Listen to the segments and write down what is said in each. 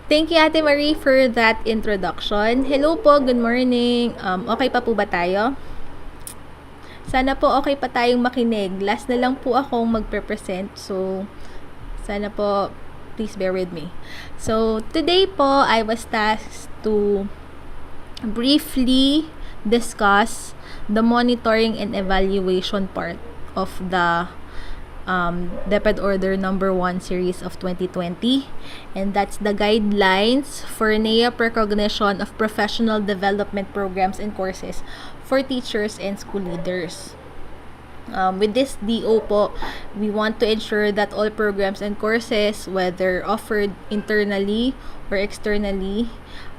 Thank you, Ate Marie, for that introduction. Hello po, good morning. Okay pa po ba tayo? Sana po okay pa tayong makinig. Last na lang po akong magpe-present. So, sana po, please bear with me. So, today po, I was tasked to briefly discuss the monitoring and evaluation part of the DepEd Order number 1 series of 2020, and that's the guidelines for NAIAP recognition of professional development programs and courses for teachers and school leaders. With this DO po, we want to ensure that all programs and courses, whether offered internally or externally,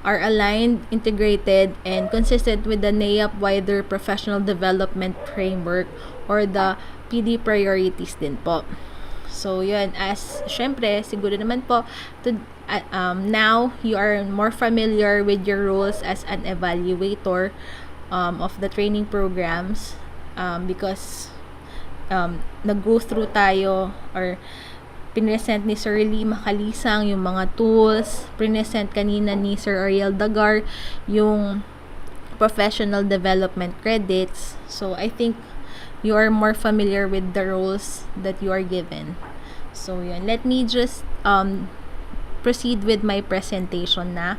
are aligned, integrated, and consistent with the NAIAP wider professional development framework or the PD priorities din po. So, yun, as syempre, siguro naman po, now you are more familiar with your roles as an evaluator of the training programs because nag-go through tayo or pinesent ni Sir Lee Makalisang yung mga tools, pinesent kanina ni Sir Ariel Dagar yung professional development credits. So, I think you are more familiar with the roles that you are given. So, yun. Let me just proceed with my presentation na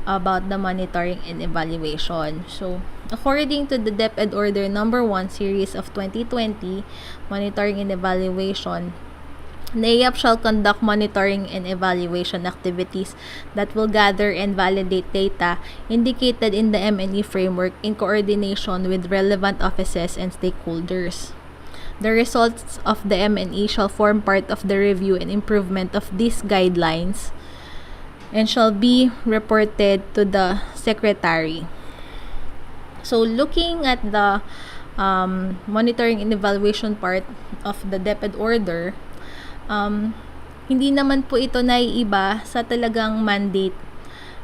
about the monitoring and evaluation. So, according to the DepEd Order number 1 series of 2020, monitoring and evaluation, NAIAP shall conduct monitoring and evaluation activities that will gather and validate data indicated in the MNE framework in coordination with relevant offices and stakeholders. The results of the MNE shall form part of the review and improvement of these guidelines and shall be reported to the Secretary. So, looking at the monitoring and evaluation part of the DepEd Order, hindi naman po ito naiiba sa talagang mandate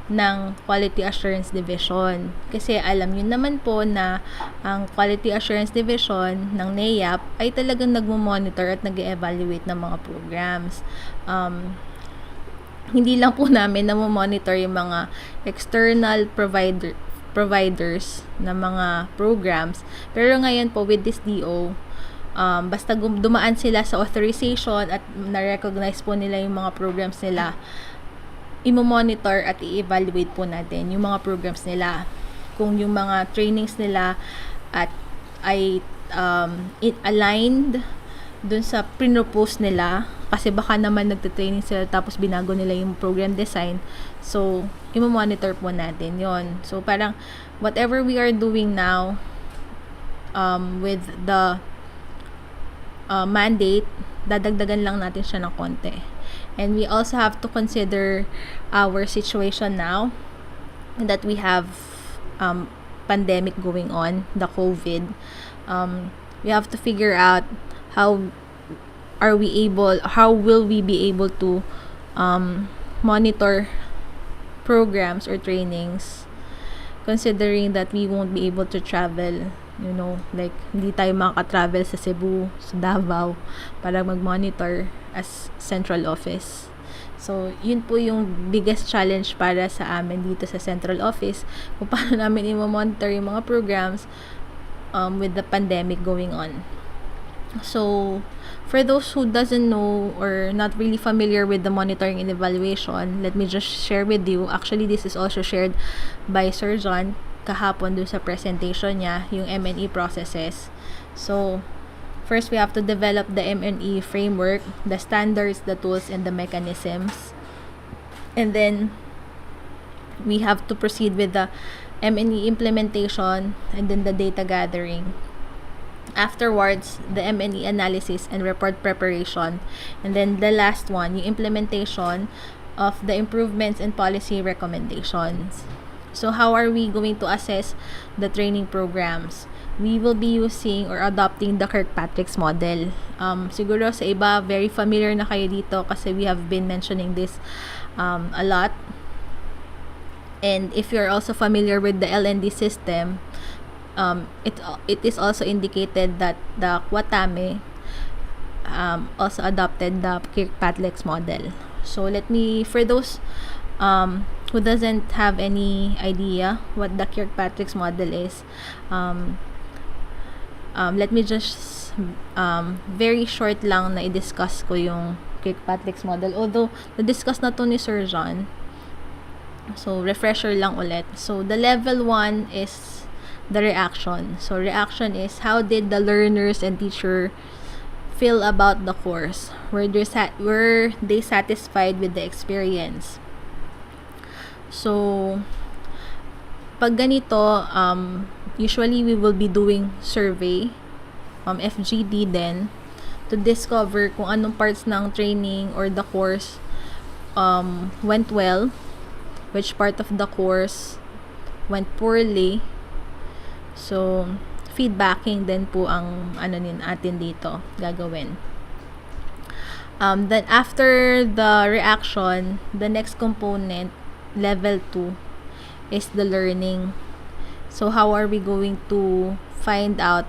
ng Quality Assurance Division. Kasi alam niyo naman po na ang Quality Assurance Division ng NAIAP ay talagang nagmo-monitor at nag-evaluate ng mga programs. Hindi lang po namin namo-monitor yung mga external providers ng mga programs. Pero ngayon po with this DO, basta dumaan sila sa authorization at na-recognize po nila yung mga programs nila, i-monitor at i-evaluate po natin yung mga programs nila. Kung yung mga trainings nila at ay aligned dun sa pinropose nila, kasi baka naman nagte-training sila tapos binago nila yung program design. So, i-monitor po natin yon. So, parang whatever we are doing now with the mandate, dadagdagan lang natin siya ng konti. And we also have to consider our situation now that we have pandemic going on, the COVID. We have to figure out how will we be able to monitor programs or trainings considering that we won't be able to travel, like hindi tayo makaka-travel sa Cebu, sa Davao para mag-monitor as central office. So, yun po yung biggest challenge para sa amin dito sa central office, kung paano namin i-monitor yung mga programs with the pandemic going on. So, for those who doesn't know or not really familiar with the monitoring and evaluation, let me just share with you. Actually, this is also shared by Sir John kahapon dun sa presentation niya, yung MNE processes. So, first we have to develop the MNE framework, the standards, the tools, and the mechanisms. And then, we have to proceed with the MNE implementation and then the data gathering. Afterwards, the MNE analysis and report preparation. And then the last one, yung implementation of the improvements and policy recommendations. So, how are we going to assess the training programs? We will be using or adopting the Kirkpatrick's model. Siguro sa iba, very familiar na kayo dito kasi we have been mentioning this a lot. And if you're also familiar with the LND system, it is also indicated that the Kwatame also adopted the Kirkpatrick's model. So, for those who doesn't have any idea what the Kirkpatrick's model is, let me just very short lang na i-discuss ko yung Kirkpatrick's model. Although, na-discuss na to ni Sir John. So, refresher lang ulit. So, the level 1 is the reaction. So, reaction is how did the learners and teacher feel about the course? Were they satisfied with the experience? So, pag ganito, usually we will be doing survey, FGD din, to discover kung anong parts ng training or the course went well, which part of the course went poorly. So, feedbacking din po ang atin dito gagawin. Then after the reaction, the next component, level 2, is the learning. So, how are we going to find out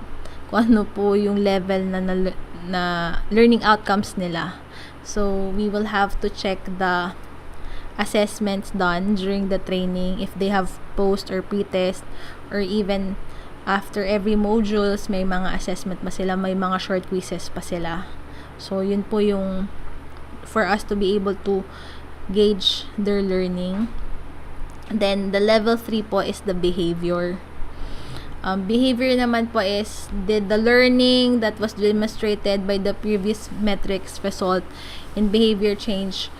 kung ano po yung level na learning outcomes nila? So, we will have to check the assessments done during the training, if they have post or pre-test, or even after every modules, may mga assessment pa sila, may mga short quizzes pa sila. So, yun po yung for us to be able to gauge their learning. Then, the level 3 po is the behavior. Behavior naman po is, did the learning that was demonstrated by the previous metrics result in behavior change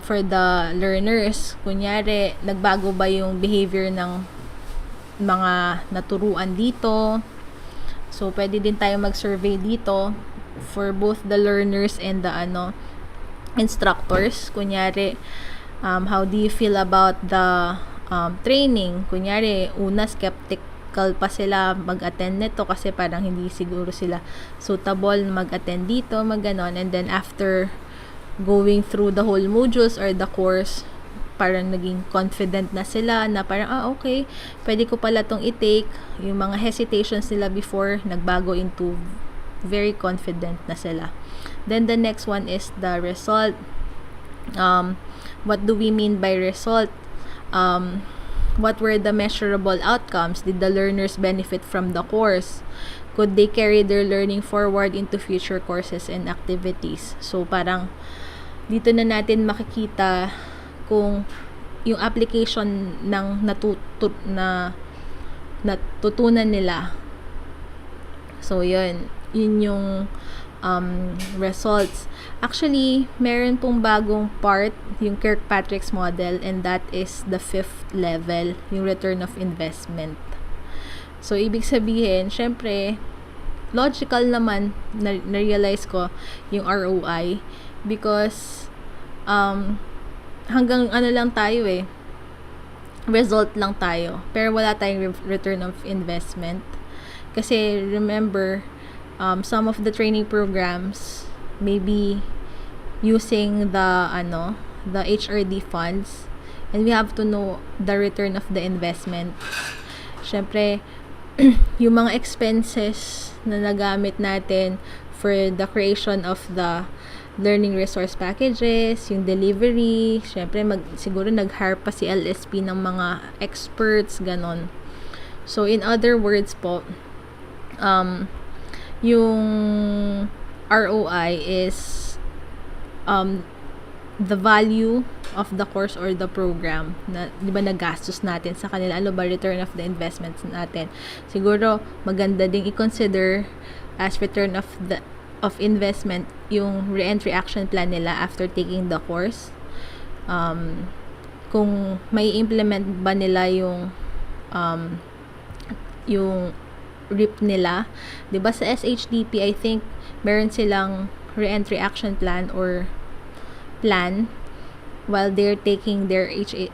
for the learners? Kunyari, nagbago ba yung behavior ng mga naturuan dito? So, pwede din tayo mag-survey dito for both the learners and the instructors. Kunyari, how do you feel about the training? Kunyari, una skeptical pa sila mag-attend nito kasi parang hindi siguro sila suitable mag-attend dito, maganon. And then after going through the whole modules or the course, parang naging confident na sila na parang, okay, pwede ko pala tong i-take. Yung mga hesitations nila before, nagbago into very confident na sila. Then the next one is the result. What do we mean by result? What were the measurable outcomes? Did the learners benefit from the course? Could they carry their learning forward into future courses and activities? So, parang dito na natin makikita kung yung application ng natutunan nila. So, yun yung results. Actually, meron pong bagong part, yung Kirkpatrick's model, and that is the 5th level, yung return of investment. So, ibig sabihin, syempre, logical naman, na-realize ko yung ROI because hanggang lang tayo result lang tayo. Pero wala tayong return of investment. Kasi, remember, some of the training programs may be using the HRD funds, and we have to know the return of the investment. Syempre, yung mga expenses na nagamit natin for the creation of the learning resource packages, yung delivery, syempre siguro nag-hire pa si LSP ng mga experts, ganon. So, in other words po, yung ROI is the value of the course or the program na, di ba, nagastos natin sa kanila. Ano ba return of the investments natin? Siguro maganda ding i-consider as return of investment yung re-entry action plan nila after taking the course. Kung may implement ba nila yung RIP nila. 'Di ba sa SHDP, I think meron silang re-entry action plan or plan while they're taking their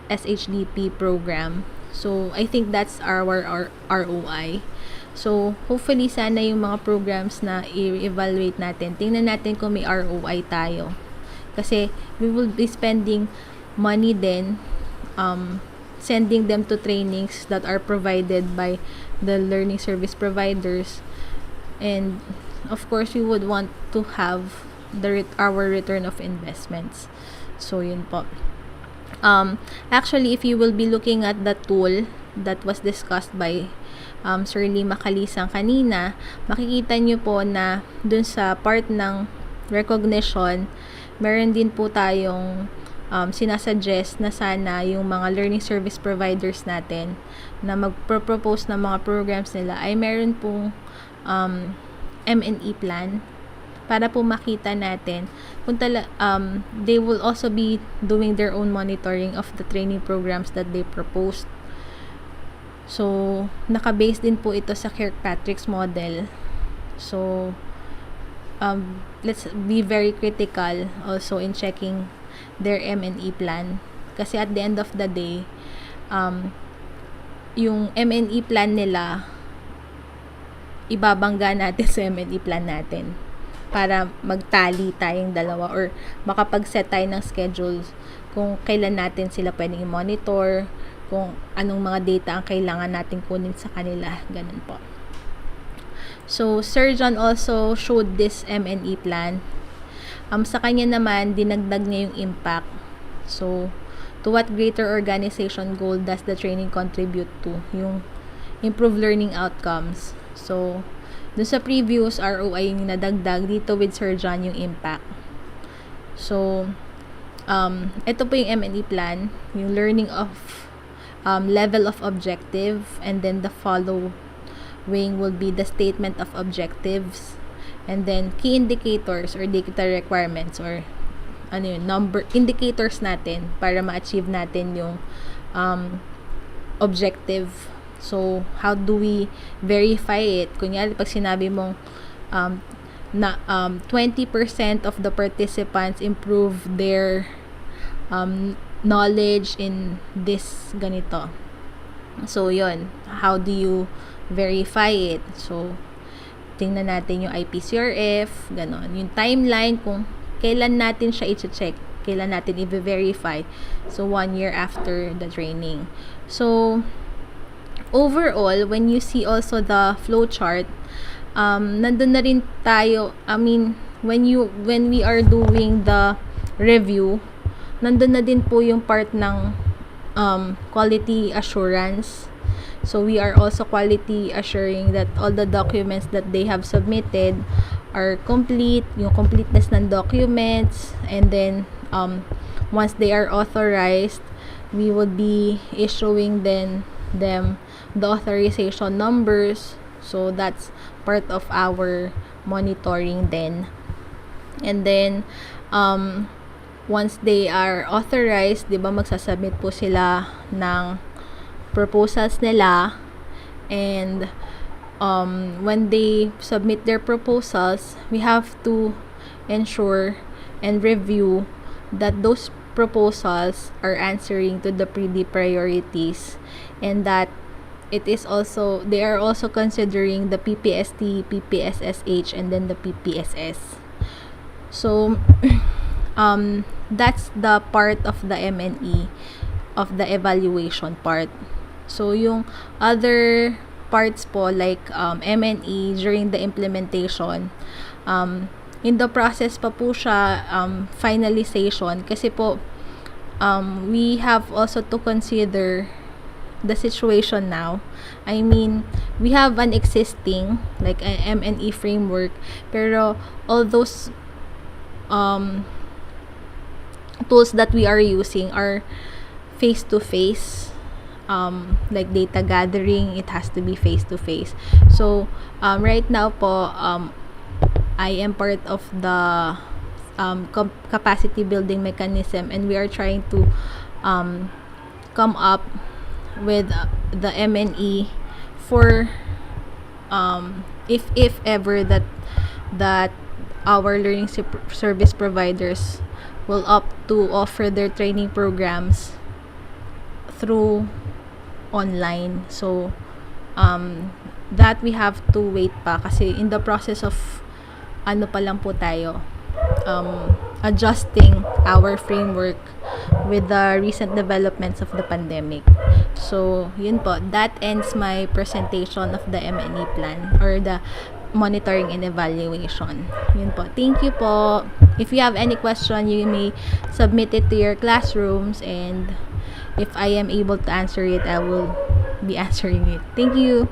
SHDP program. So, I think that's our ROI. So, hopefully sana yung mga programs na i-evaluate natin, tingnan natin kung may ROI tayo. Kasi we will be spending money then sending them to trainings that are provided by the learning service providers, and of course we would want to have our return of investments. So yun po. Actually, if you will be looking at the tool that was discussed by Sir Lee Macalisang kanina, makikita nyo po na dun sa part ng recognition, meron din po tayong sinasuggest na sana yung mga learning service providers natin na magpropose ng mga programs nila ay meron pong M&E plan para po makita natin kung they will also be doing their own monitoring of the training programs that they proposed. So, naka-base din po ito sa Kirkpatrick's model. So, let's be very critical also in checking their M&E plan. Kasi at the end of the day, yung M&E plan nila, ibabangga natin sa M&E plan natin para magtali tayong dalawa or makapag-set tayo ng schedules kung kailan natin sila pwedeng i-monitor, kung anong mga data ang kailangan natin kunin sa kanila, ganun po. So, Sir John also showed this M&E plan. Sa kanya naman, dinagdag niya yung impact. So, to what greater organization goal does the training contribute to? Yung improve learning outcomes. So, dun sa previous ROI yung nadagdag, dito with Sir John yung impact. So, ito po yung M&E plan, yung learning of level of objective, and then the following will be the statement of objectives, and then key indicators or data requirements or number indicators natin para ma-achieve natin yung objective. So, how do we verify it? Kunyari, pag sinabi mong 20% of the participants improve their knowledge in this ganito. So, yun. How do you verify it? So, tingnan natin yung IPCRF, ganon. Yung timeline, kung kailan natin siya i-check, kailan natin i-verify. So, 1 year after the training. So, overall, when you see also the flow chart, nandun na rin tayo, when we are doing the review, nandun na din po yung part ng quality assurance. So, we are also quality assuring that all the documents that they have submitted are complete, yung completeness ng documents, and then, once they are authorized, we would be issuing them the authorization numbers. So, that's part of our monitoring then. And then, once they are authorized, di ba, magsasubmit po sila ng proposals nila, and when they submit their proposals, we have to ensure and review that those proposals are answering to the priorities, and that they are also considering the PPST, PPSSH, and then the PPSS. So, that's the part of the M&E, of the evaluation part. So, yung other parts po, like M&E during the implementation, in the process pa po siya, finalization, kasi po, we have also to consider the situation now. We have an existing, like, an M&E framework, pero all those tools that we are using are face-to-face, like data gathering, it has to be face-to-face. So, right now po, I am part of the capacity building mechanism, and we are trying to come up with the M&E for if ever that our learning service providers will opt to offer their training programs through online. So, that we have to wait pa, kasi in the process of pa lang po tayo, adjusting our framework with the recent developments of the pandemic. So, yun po, that ends my presentation of the M&E plan, or the monitoring and evaluation. Yun po. Thank you po. If you have any question, you may submit it to your classrooms, and if I am able to answer it, I will be answering it. Thank you.